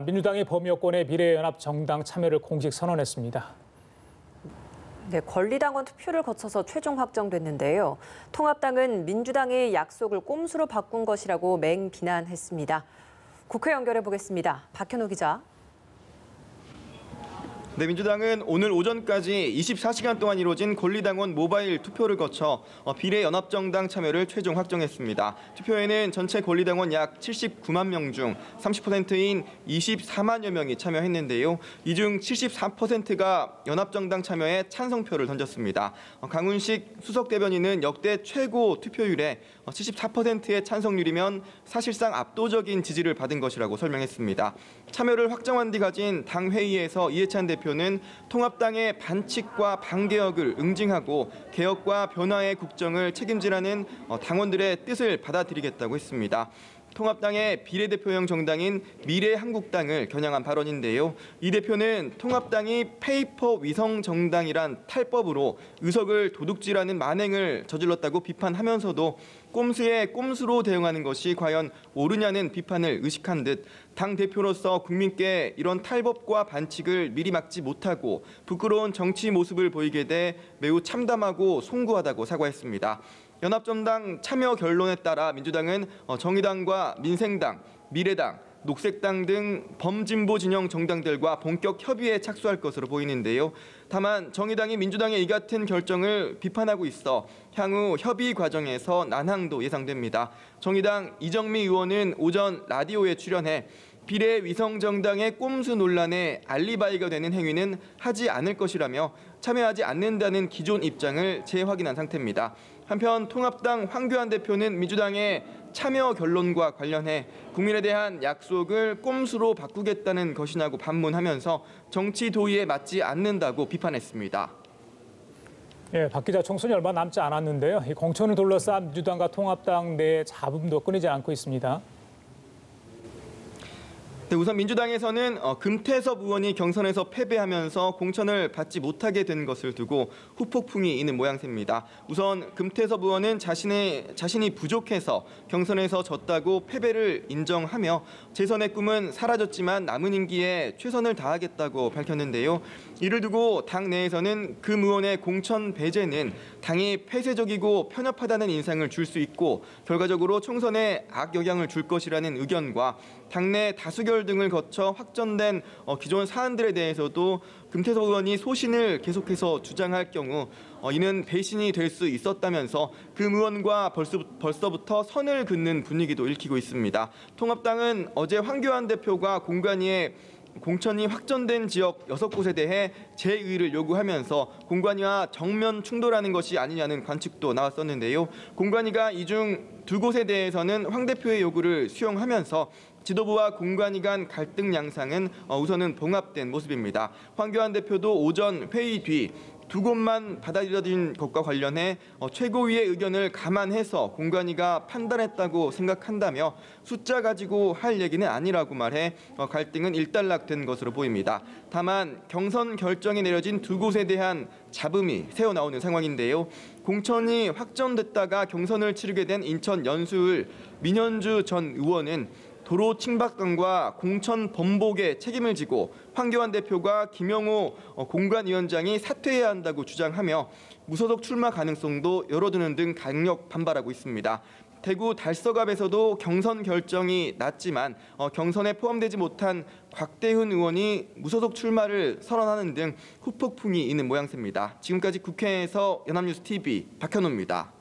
민주당이 범여권의 비례연합정당 참여를 공식 선언했습니다. 네, 권리당원 투표를 거쳐서 최종 확정됐는데요. 통합당은 민주당의 약속을 꼼수로 바꾼 것이라고 맹비난했습니다. 국회 연결해 보겠습니다. 박현호 기자. 네, 민주당은 오늘 오전까지 24시간 동안 이루어진 권리당원 모바일 투표를 거쳐 비례연합정당 참여를 최종 확정했습니다. 투표에는 전체 권리당원 약 79만 명 중 30%인 24만여 명이 참여했는데요. 이 중 74%가 연합정당 참여에 찬성표를 던졌습니다. 강훈식 수석대변인은 역대 최고 투표율에 74%의 찬성률이면 사실상 압도적인 지지를 받은 것이라고 설명했습니다. 참여를 확정한 뒤 가진 당 회의에서 이해찬 대표는 통합당의 반칙과 반개혁을 응징하고 개혁과 변화의 국정을 책임지라는 당원들의 뜻을 받아들이겠다고 했습니다. 통합당의 비례대표형 정당인 미래한국당을 겨냥한 발언인데요. 이 대표는 통합당이 페이퍼 위성 정당이란 탈법으로 의석을 도둑질하는 만행을 저질렀다고 비판하면서도 꼼수에 꼼수로 대응하는 것이 과연 옳으냐는 비판을 의식한 듯 당 대표로서 국민께 이런 탈법과 반칙을 미리 막지 못하고 부끄러운 정치 모습을 보이게 돼 매우 참담하고 송구하다고 사과했습니다. 연합정당 참여 결론에 따라 민주당은 정의당과 민생당, 미래당, 녹색당 등 범진보 진영 정당들과 본격 협의에 착수할 것으로 보이는데요. 다만 정의당이 민주당의 이 같은 결정을 비판하고 있어 향후 협의 과정에서 난항도 예상됩니다. 정의당 이정미 의원은 오전 라디오에 출연해 비례 위성정당의 꼼수 논란에 알리바이가 되는 행위는 하지 않을 것이라며 참여하지 않는다는 기존 입장을 재확인한 상태입니다. 한편 통합당 황교안 대표는 민주당의 참여 결론과 관련해 국민에 대한 약속을 꼼수로 바꾸겠다는 것이냐고 반문하면서 정치 도의에 맞지 않는다고 비판했습니다. 예, 박 기자, 총선이 얼마 남지 않았는데요. 이 공천을 둘러싼 민주당과 통합당 내 잡음도 끊이지 않고 있습니다. 네, 우선 민주당에서는 금태섭 의원이 경선에서 패배하면서 공천을 받지 못하게 된 것을 두고 후폭풍이 있는 모양새입니다. 우선 금태섭 의원은 자신이 부족해서 경선에서 졌다고 패배를 인정하며 재선의 꿈은 사라졌지만 남은 임기에 최선을 다하겠다고 밝혔는데요. 이를 두고 당 내에서는 금 의원의 공천 배제는 당이 폐쇄적이고 편협하다는 인상을 줄 수 있고 결과적으로 총선에 악영향을 줄 것이라는 의견과 당내 다수결 등을 거쳐 확정된 기존 사안들에 대해서도 금태섭 의원이 소신을 계속해서 주장할 경우 이는 배신이 될 수 있었다면서 금 의원과 벌써부터 선을 긋는 분위기도 읽히고 있습니다. 통합당은 어제 황교안 대표가 공관위에 공천이 확정된 지역 6곳에 대해 재의를 요구하면서 공관위와 정면 충돌하는 것이 아니냐는 관측도 나왔었는데요. 공관위가 이 중 2곳에 대해서는 황 대표의 요구를 수용하면서 지도부와 공관위 간 갈등 양상은 우선은 봉합된 모습입니다. 황교안 대표도 오전 회의 뒤 2곳만 받아들여진 것과 관련해 최고위의 의견을 감안해서 공관위가 판단했다고 생각한다며 숫자 가지고 할 얘기는 아니라고 말해 갈등은 일단락된 것으로 보입니다. 다만 경선 결정이 내려진 2곳에 대한 잡음이 새어나오는 상황인데요. 공천이 확정됐다가 경선을 치르게 된 인천 연수을 민현주 전 의원은 도로 침박건과 공천 번복에 책임을 지고 황교안 대표가 김영호 공관위원장이 사퇴해야 한다고 주장하며 무소속 출마 가능성도 열어두는 등 강력 반발하고 있습니다. 대구 달서갑에서도 경선 결정이 났지만 경선에 포함되지 못한 곽대훈 의원이 무소속 출마를 선언하는 등 후폭풍이 있는 모양새입니다. 지금까지 국회에서 연합뉴스 TV 박현호입니다.